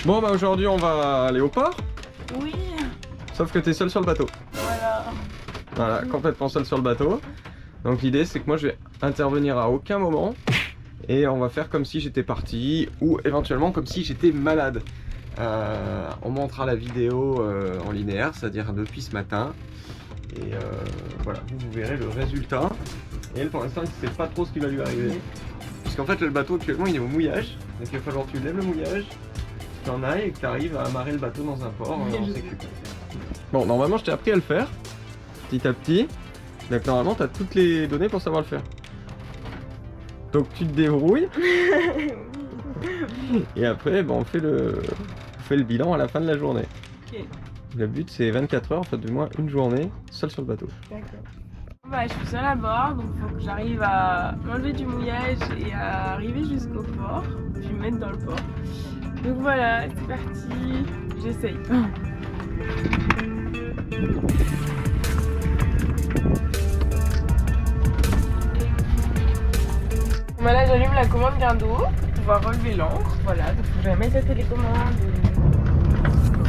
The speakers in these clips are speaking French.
Bon bah aujourd'hui on va aller au port. Oui. Sauf que t'es seul sur le bateau. Voilà. Voilà, complètement seul sur le bateau. Donc l'idée c'est que moi je vais intervenir à aucun moment. Et on va faire comme si j'étais parti. Ou éventuellement comme si j'étais malade. On montrera la vidéo en linéaire, c'est-à-dire depuis ce matin. Et voilà, vous verrez le résultat. Et elle pour l'instant il ne sait pas trop ce qui va lui arriver. Parce qu'en fait le bateau actuellement il est au mouillage. Donc il va falloir que tu lèves le mouillage, que tu en ailles et que tu arrives à amarrer le bateau dans un port en sécurité. Bon, normalement je t'ai appris à le faire, petit à petit. Donc normalement tu as toutes les données pour savoir le faire. Donc tu te débrouilles. Et après bon, on fait le bilan à la fin de la journée. Ok. Le but c'est 24 heures, en fait du moins une journée, seul sur le bateau. D'accord. Bah, je suis seule à bord, donc il faut que j'arrive à m'enlever du mouillage et à arriver jusqu'au port, puis me mettre dans le port. Donc voilà, c'est parti, j'essaye. Voilà, j'allume la commande guindeau pour pouvoir relever l'ancre. Voilà, donc faut que je mette la télécommande.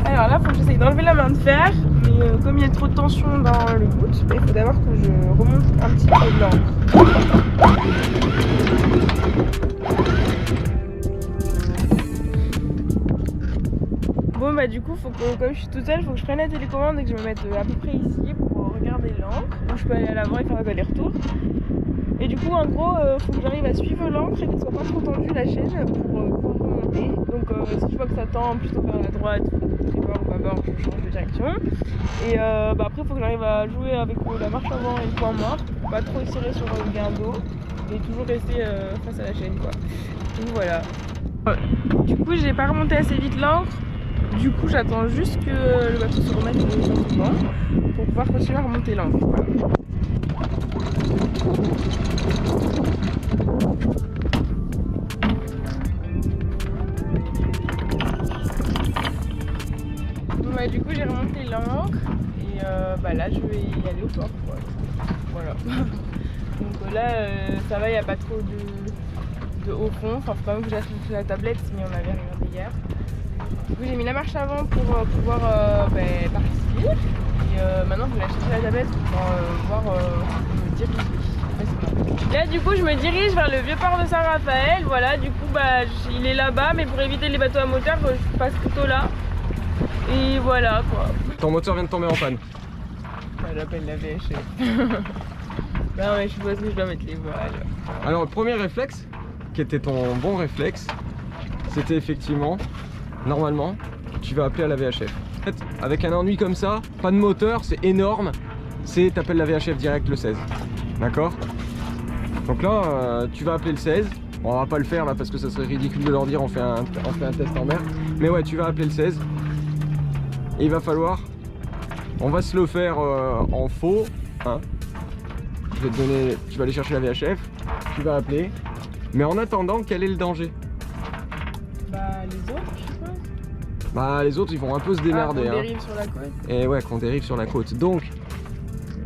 Alors là, il faut que j'essaye d'enlever la main de fer, mais comme il y a trop de tension dans le bout, il faut d'abord que je remonte un petit peu de l'ancre. Bon bah du coup, faut que, comme je suis toute seule, il faut que je prenne la télécommande et que je me mette à peu près ici pour regarder l'ancre. Donc je peux aller à l'avant et faire des allers-retours. Et du coup, en gros, faut que j'arrive à suivre l'ancre et qu'elle soit pas trop tendue la chaîne pour pouvoir remonter. Donc si je vois que ça tend plutôt vers la droite, tribord ou bâbord, je change de direction. Et bah, après, il faut que j'arrive à jouer avec la marche avant et le point mort pour pas trop tirer sur le guindeau et toujours rester face à la chaîne, quoi. Donc voilà. Du coup, j'ai pas remonté assez vite l'ancre. Du coup, j'attends juste que le bateau se remette dans son banc pour pouvoir continuer à remonter l'ancre. Voilà. Bon, du coup, j'ai remonté l'ancre et bah, là, je vais y aller au port. Voilà. Donc là, ça va, il n'y a pas trop de haut fond. Enfin, faut quand même que j'achète la tablette, mais on avait regardé hier. Du coup, j'ai mis la marche avant pour pouvoir partir. Et maintenant, je vais acheter la tablette pour pouvoir me diriger. Là, du coup, je me dirige vers le vieux port de Saint-Raphaël. Voilà, du coup, bah, il est là-bas, mais pour éviter les bateaux à moteur, je passe plutôt là. Et voilà, quoi. Ton moteur vient de tomber en panne. Bah, j'appelle la VHF. Non, mais je suppose que je dois mettre les voiles. Alors le premier réflexe, qui était ton bon réflexe, c'était effectivement, normalement, tu vas appeler à la VHF. En fait, avec un ennui comme ça, pas de moteur, c'est énorme, c'est t'appelles la VHF direct le 16. D'accord? Donc là, tu vas appeler le 16. Bon, on va pas le faire là parce que ça serait ridicule de leur dire on fait un test en mer. Mais ouais, tu vas appeler le 16. Et il va falloir, on va se le faire en faux, hein. Je vais te donner, tu vas aller chercher la VHF, tu vas appeler. Mais en attendant, quel est le danger? Bah, les autres, je suppose. Bah, les autres, ils vont un peu se démerder. Qu'on dérive sur la côte. Et ouais, qu'on dérive sur la côte. Donc,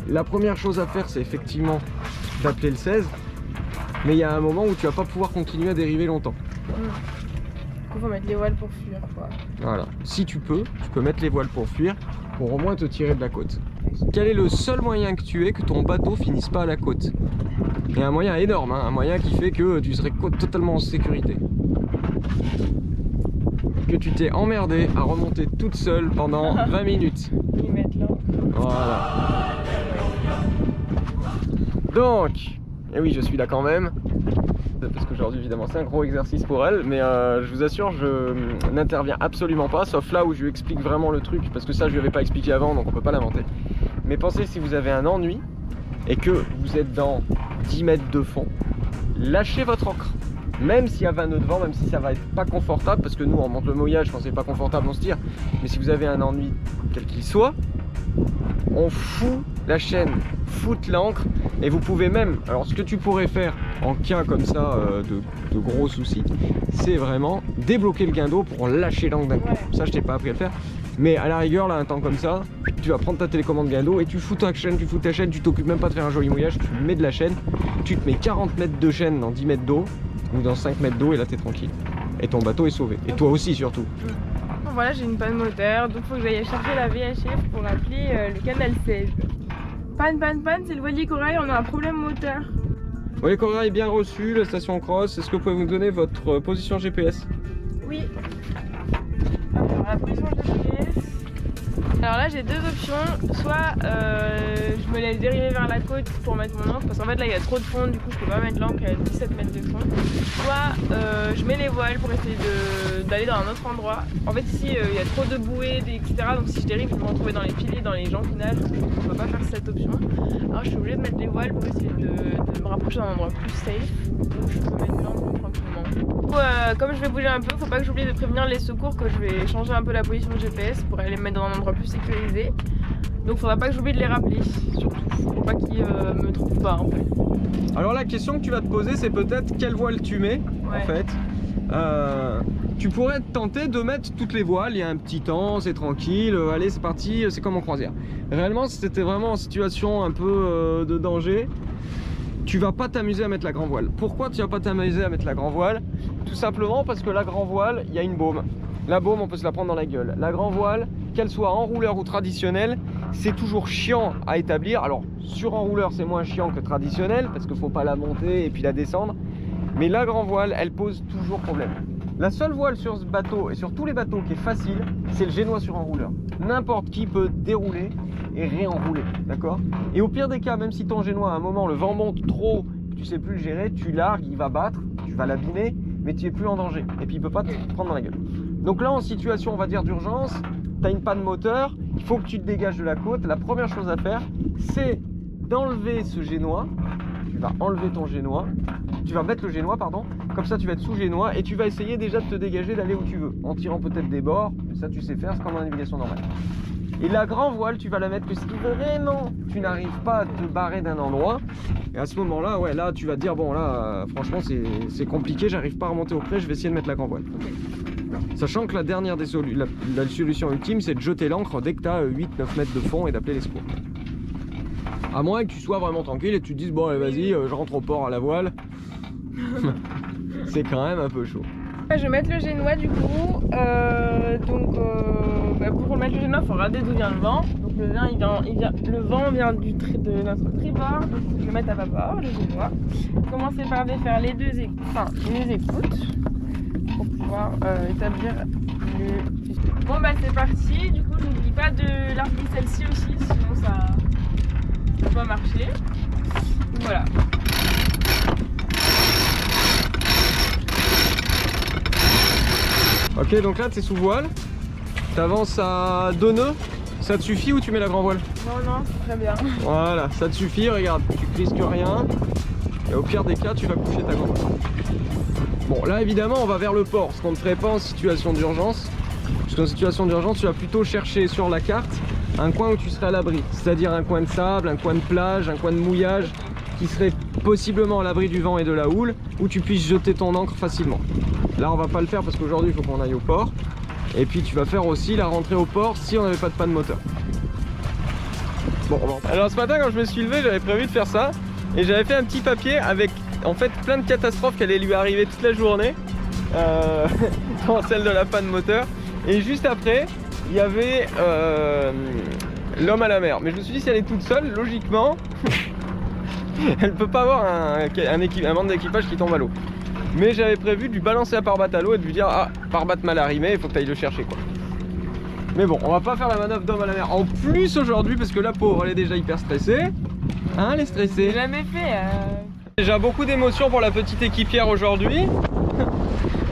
la première chose à faire, c'est effectivement d'appeler le 16. Mais il y a un moment où tu vas pas pouvoir continuer à dériver longtemps. Du coup, faut mettre les voiles pour fuir, quoi. Voilà. Si tu peux mettre les voiles pour fuir, pour au moins te tirer de la côte. Quel est le seul moyen que tu aies que ton bateau finisse pas à la côte? Et un moyen énorme, hein, un moyen qui fait que tu serais totalement en sécurité. Que tu t'es emmerdé à remonter toute seule pendant 20 minutes. Ils mettent là. Voilà. Donc, et oui, je suis là quand même. Parce qu'aujourd'hui, évidemment, c'est un gros exercice pour elle. Mais je vous assure, je n'interviens absolument pas. Sauf là où je lui explique vraiment le truc. Parce que ça, je lui avais pas expliqué avant, donc on peut pas l'inventer. Mais pensez, si vous avez un ennui et que vous êtes dans 10 mètres de fond, lâchez votre ancre. Même s'il y a 20 nœuds de vent, même si ça va être pas confortable, parce que nous on monte le mouillage, quand c'est pas confortable on se tire. Mais si vous avez un ennui, quel qu'il soit, on fout la chaîne, fout l'ancre, et vous pouvez même, alors ce que tu pourrais faire en cas comme ça de gros soucis, c'est vraiment débloquer le guindeau pour lâcher l'ancre d'un coup. Ça je t'ai pas appris à le faire. Mais à la rigueur, là, un temps comme ça, tu vas prendre ta télécommande guindeau et tu fous ta chaîne, tu t'occupes même pas de faire un joli mouillage, tu mets de la chaîne, tu te mets 40 mètres de chaîne dans 10 mètres d'eau, ou dans 5 mètres d'eau et là t'es tranquille. Et ton bateau est sauvé. Et toi aussi surtout. voilà, j'ai une panne moteur, donc faut que j'aille chercher la VHF pour appeler le canal 16. Panne, c'est le voilier Corail, on a un problème moteur. Le voilier Corail est bien reçu, la station Cross. Est-ce que vous pouvez vous donner votre position GPS? Oui. Alors, la position GPS. Alors là j'ai deux options, soit je me laisse dériver vers la côte pour mettre mon ancre, parce qu'en fait là il y a trop de fond, du coup je peux pas mettre l'ancre à 17 mètres de fond. Soit je mets les voiles pour essayer d'aller dans un autre endroit. En fait ici il y a trop de bouées, etc. Donc si je dérive je vais me retrouver dans les piliers, dans les gens qui nagent, donc je peux pas faire cette option. Alors je suis obligée de mettre les voiles pour essayer de me rapprocher d'un endroit plus safe, où je peux mettre l'ancre tranquillement. Du coup, comme je vais bouger un peu, faut pas que j'oublie de prévenir les secours que je vais changer un peu la position GPS pour aller me mettre dans un endroit plus sécurisé. Donc faudra pas que j'oublie de les rappeler, surtout pour pas qu'ils me trouvent pas en fait. Alors la question que tu vas te poser c'est peut-être quelle voile tu mets en fait. Tu pourrais te tenter de mettre toutes les voiles, il y a un petit temps, c'est tranquille, allez c'est parti, c'est comme en croisière. Réellement si c'était vraiment en situation un peu de danger, tu vas pas t'amuser à mettre la grand voile. Pourquoi tu vas pas t'amuser à mettre la grand voile? Tout simplement parce que la grand voile, il y a une baume. La baume on peut se la prendre dans la gueule. La grand voile, qu'elle soit enrouleur ou traditionnelle, c'est toujours chiant à établir. Alors sur enrouleur c'est moins chiant que traditionnel parce qu'il faut pas la monter et puis la descendre. Mais la grand voile, elle pose toujours problème. La seule voile sur ce bateau et sur tous les bateaux qui est facile, c'est le génois sur enrouleur. N'importe qui peut dérouler et réenrouler, d'accord? Et au pire des cas, même si ton génois à un moment le vent monte trop, tu sais plus le gérer, tu largues, il va battre, tu vas l'abîmer, mais tu es plus en danger. Et puis il peut pas te prendre dans la gueule. Donc là en situation on va dire d'urgence, tu as une panne moteur, il faut que tu te dégages de la côte. La première chose à faire c'est d'enlever ce génois. Tu vas enlever ton génois, tu vas mettre le génois pardon, comme ça tu vas être sous génois et tu vas essayer déjà de te dégager d'aller où tu veux, en tirant peut-être des bords, ça tu sais faire, c'est comme en navigation normale. Et la grand voile tu vas la mettre que si vraiment tu n'arrives pas à te barrer d'un endroit, et à ce moment là, ouais là tu vas te dire bon là franchement c'est compliqué, j'arrive pas à remonter au près, je vais essayer de mettre la grand voile. Sachant que la dernière des la solution ultime c'est de jeter l'ancre dès que tu as 8-9 mètres de fond et d'appeler les secours. À moins que tu sois vraiment tranquille et que tu te dises bon allez vas-y je rentre au port à la voile. C'est quand même un peu chaud. Je vais mettre le génois du coup, pour mettre le génois il faut regarder d'où vient le vent. Donc le vent vient de notre tribord, donc je vais mettre à vapeur le génois. Commencer par défaire les deux écoutes pour pouvoir établir le... Bon bah c'est parti, du coup n'oublie pas de larguer celle-ci aussi, sinon ça va pas marcher. Donc, voilà. Ok donc là tu es sous voile, tu avances à 2 nœuds, ça te suffit ou tu mets la grand voile? Non, c'est très bien. Voilà, ça te suffit, regarde, tu risques rien, et au pire des cas tu vas coucher ta grand voile. Bon là évidemment on va vers le port, ce qu'on ne ferait pas en situation d'urgence, parce qu'en situation d'urgence tu vas plutôt chercher sur la carte un coin où tu serais à l'abri, c'est-à-dire un coin de sable, un coin de plage, un coin de mouillage, qui serait possiblement à l'abri du vent et de la houle, où tu puisses jeter ton ancre facilement. Là on va pas le faire parce qu'aujourd'hui il faut qu'on aille au port. Et puis tu vas faire aussi la rentrée au port si on n'avait pas de panne moteur. Bon, alors ce matin quand je me suis levé j'avais prévu de faire ça. Et j'avais fait un petit papier avec en fait plein de catastrophes qui allaient lui arriver toute la journée. Dans celle de la panne moteur. Et juste après il y avait l'homme à la mer. Mais je me suis dit si elle est toute seule, logiquement elle peut pas avoir un membre d'équipage qui tombe à l'eau. Mais j'avais prévu de lui balancer la pare-batte à l'eau et de lui dire ah, pare-batte mal arrimée, il faut que tu ailles le chercher quoi. Mais bon, on va pas faire la manœuvre d'homme à la mer en plus aujourd'hui parce que la pauvre elle est déjà hyper stressée. Hein, elle est stressée. J'ai jamais fait. J'ai beaucoup d'émotions pour la petite équipière aujourd'hui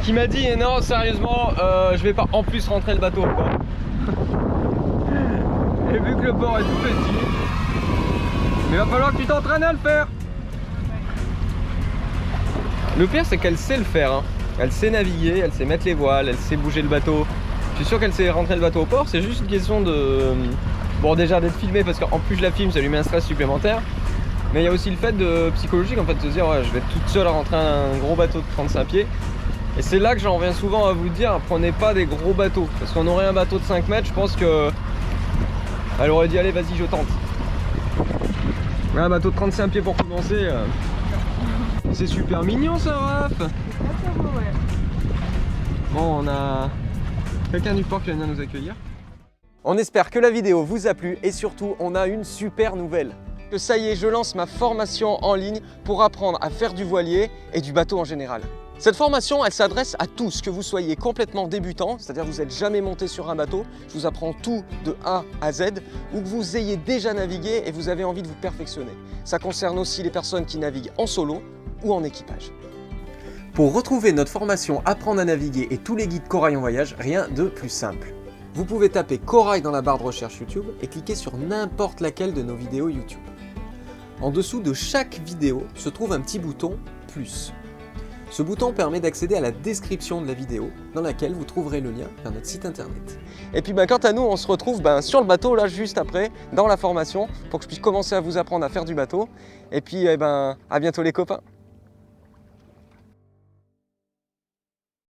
qui m'a dit non sérieusement je vais pas en plus rentrer le bateau quoi. Et vu que le port est tout petit, il va falloir que tu t'entraînes à le faire. Le pire c'est qu'elle sait le faire, hein. Elle sait naviguer, elle sait mettre les voiles, elle sait bouger le bateau. Je suis sûr qu'elle sait rentrer le bateau au port, c'est juste une question de... Bon déjà d'être filmée parce qu'en plus je la filme ça lui met un stress supplémentaire. Mais il y a aussi le fait de psychologique en fait de se dire ouais je vais être toute seule à rentrer un gros bateau de 35 pieds. Et c'est là que j'en reviens souvent à vous dire, prenez pas des gros bateaux. Parce qu'on aurait un bateau de 5 mètres, je pense que... Elle aurait dit allez vas-y je tente. Ouais, un bateau de 35 pieds pour commencer. C'est super mignon ça Raph. C'est très beau, ouais. Bon on a Quelqu'un du port qui vient nous accueillir. On espère que la vidéo vous a plu et surtout on a une super nouvelle. Que ça y est, je lance ma formation en ligne pour apprendre à faire du voilier et du bateau en général. Cette formation, elle s'adresse à tous, que vous soyez complètement débutant, c'est-à-dire que vous n'êtes jamais monté sur un bateau, je vous apprends tout de A à Z, ou que vous ayez déjà navigué et vous avez envie de vous perfectionner. Ça concerne aussi les personnes qui naviguent en solo ou en équipage. Pour retrouver notre formation Apprendre à naviguer et tous les guides Corail en voyage, rien de plus simple. Vous pouvez taper Corail dans la barre de recherche YouTube et cliquer sur n'importe laquelle de nos vidéos YouTube. En dessous de chaque vidéo se trouve un petit bouton « Plus ». Ce bouton permet d'accéder à la description de la vidéo dans laquelle vous trouverez le lien vers notre site internet. Et puis quant à nous, on se retrouve sur le bateau là juste après, dans la formation, pour que je puisse commencer à vous apprendre à faire du bateau. Et puis à bientôt les copains.